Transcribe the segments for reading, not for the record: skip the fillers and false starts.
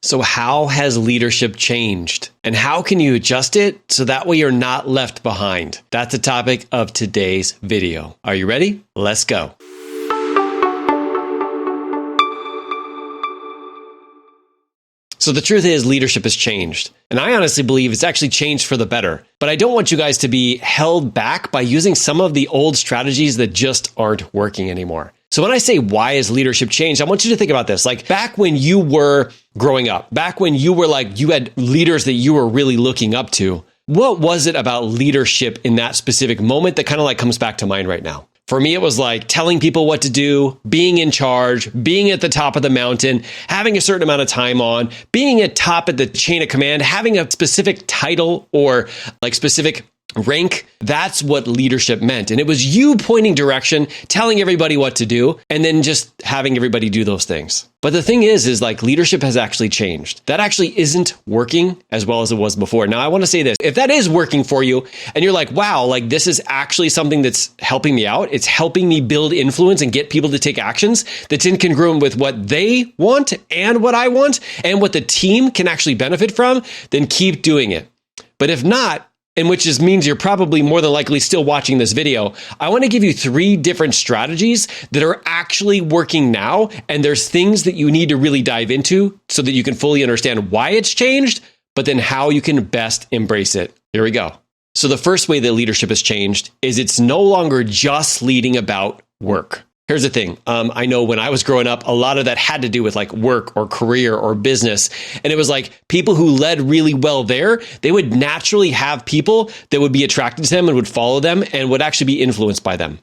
So how has leadership changed? And how can you adjust it so that way you're not left behind? That's the topic of today's video. Are you ready? Let's go. So the truth is leadership has changed. And I honestly believe it's actually changed for the better. But I don't want you guys to be held back by using some of the old strategies that just aren't working anymore. So when I say why has leadership changed, I want you to think about this. Like back when you were growing up, back when you were you had leaders that you were really looking up to, what was it about leadership in that specific moment that kind of comes back to mind right now? For me, it was telling people what to do, being in charge, being at the top of the mountain, having a certain amount of time on, being at top of the chain of command, having a specific title or specific rank. That's what leadership meant. And it was you pointing direction, telling everybody what to do, and then just having everybody do those things. But the thing is leadership has actually changed. That actually isn't working as well as it was before. Now, I want to say this. If that is working for you and you're wow, this is actually something that's helping me out. It's helping me build influence and get people to take actions that's incongruent with what they want and what I want and what the team can actually benefit from, then keep doing it. But if not, and which means you're probably more than likely still watching this video, I want to give you 3 different strategies that are actually working now. And there's things that you need to really dive into so that you can fully understand why it's changed, but then how you can best embrace it. Here we go. So the first way that leadership has changed is it's no longer just leading about work. Here's the thing. I know when I was growing up, a lot of that had to do with work or career or business. And it was people who led really well there, they would naturally have people that would be attracted to them and would follow them and would actually be influenced by them.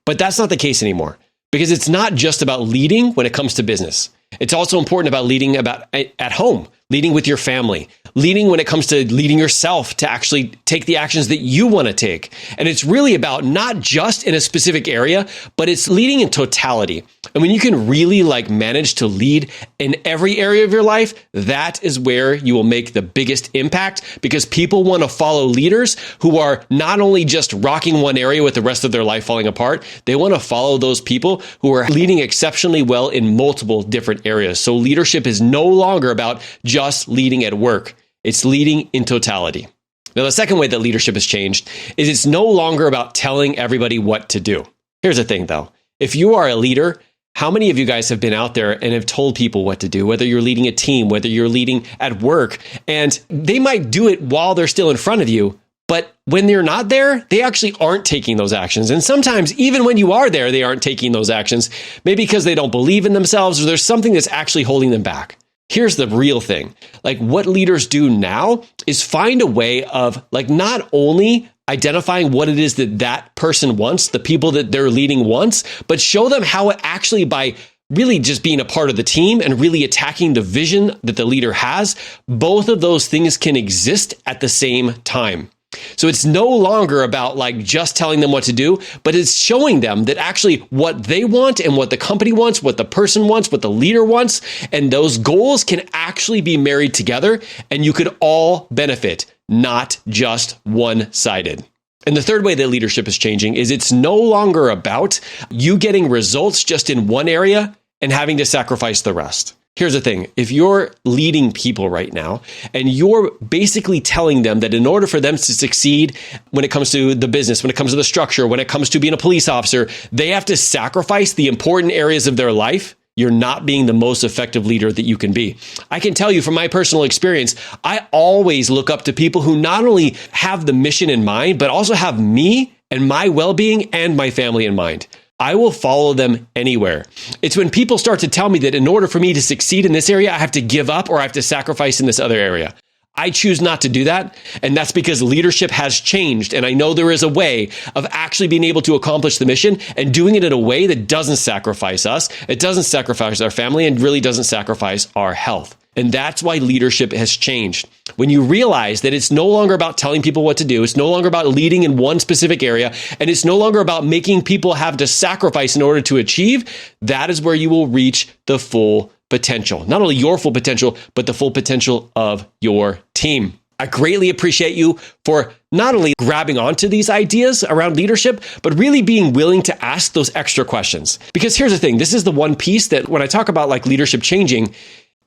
But that's not the case anymore because it's not just about leading when it comes to business. It's also important about leading at home, leading with your family, leading when it comes to leading yourself to actually take the actions that you want to take. And it's really about not just in a specific area, but it's leading in totality. And when you can really manage to lead in every area of your life, that is where you will make the biggest impact because people want to follow leaders who are not only just rocking one area with the rest of their life falling apart, they want to follow those people who are leading exceptionally well in multiple different areas. So leadership is no longer about just leading at work. It's leading in totality. Now, the second way that leadership has changed is it's no longer about telling everybody what to do. Here's the thing, though. If you are a leader, how many of you guys have been out there and have told people what to do, whether you're leading a team, whether you're leading at work, and they might do it while they're still in front of you, but when they're not there, they actually aren't taking those actions. And sometimes even when you are there, they aren't taking those actions, maybe because they don't believe in themselves or there's something that's actually holding them back. Here's the real thing. What leaders do now is find a way of not only identifying what it is that person wants, the people that they're leading wants, but show them how it actually by really just being a part of the team and really attacking the vision that the leader has, both of those things can exist at the same time. So it's no longer about just telling them what to do, but it's showing them that actually what they want and what the company wants, what the person wants, what the leader wants, and those goals can actually be married together and you could all benefit, not just one-sided. And the third way that leadership is changing is it's no longer about you getting results just in one area and having to sacrifice the rest. Here's the thing. If you're leading people right now and you're basically telling them that in order for them to succeed when it comes to the business, when it comes to the structure, when it comes to being a police officer, they have to sacrifice the important areas of their life, you're not being the most effective leader that you can be. I can tell you from my personal experience, I always look up to people who not only have the mission in mind, but also have me and my well-being and my family in mind. I will follow them anywhere. It's when people start to tell me that in order for me to succeed in this area, I have to give up or I have to sacrifice in this other area. I choose not to do that. And that's because leadership has changed. And I know there is a way of actually being able to accomplish the mission and doing it in a way that doesn't sacrifice us. It doesn't sacrifice our family and really doesn't sacrifice our health. And that's why leadership has changed. When you realize that it's no longer about telling people what to do, it's no longer about leading in one specific area, and it's no longer about making people have to sacrifice in order to achieve, that is where you will reach the full potential. Not only your full potential, but the full potential of your team. I greatly appreciate you for not only grabbing onto these ideas around leadership, but really being willing to ask those extra questions. Because here's the thing, this is the one piece that when I talk about like leadership changing,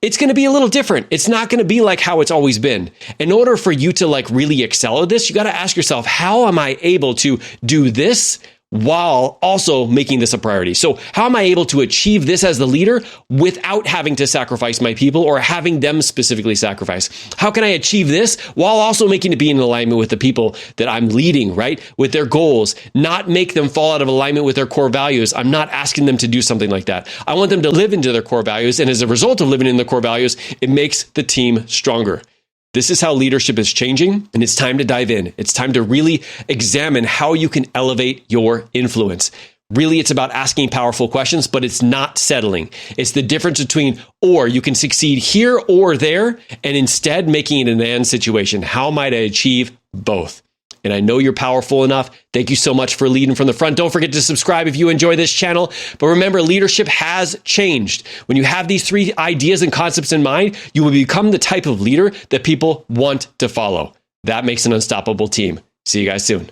it's going to be a little different. It's not going to be like how it's always been. In order for you to like really excel at this, you got to ask yourself, how am I able to do this while also making this a priority? So how am I able to achieve this as the leader without having to sacrifice my people or having them specifically sacrifice? How can I achieve this while also making it be in alignment with the people that I'm leading, right? With their goals, not make them fall out of alignment with their core values. I'm not asking them to do something like that. I want them to live into their core values. And as a result of living in the core values, it makes the team stronger. This is how leadership is changing, and it's time to dive in. It's time to really examine how you can elevate your influence. Really, it's about asking powerful questions, but it's not settling. It's the difference between, or you can succeed here or there, and instead making it an and situation. How might I achieve both? And I know you're powerful enough. Thank you so much for leading from the front. Don't forget to subscribe if you enjoy this channel. But remember, leadership has changed. When you have these 3 ideas and concepts in mind, you will become the type of leader that people want to follow. That makes an unstoppable team. See you guys soon.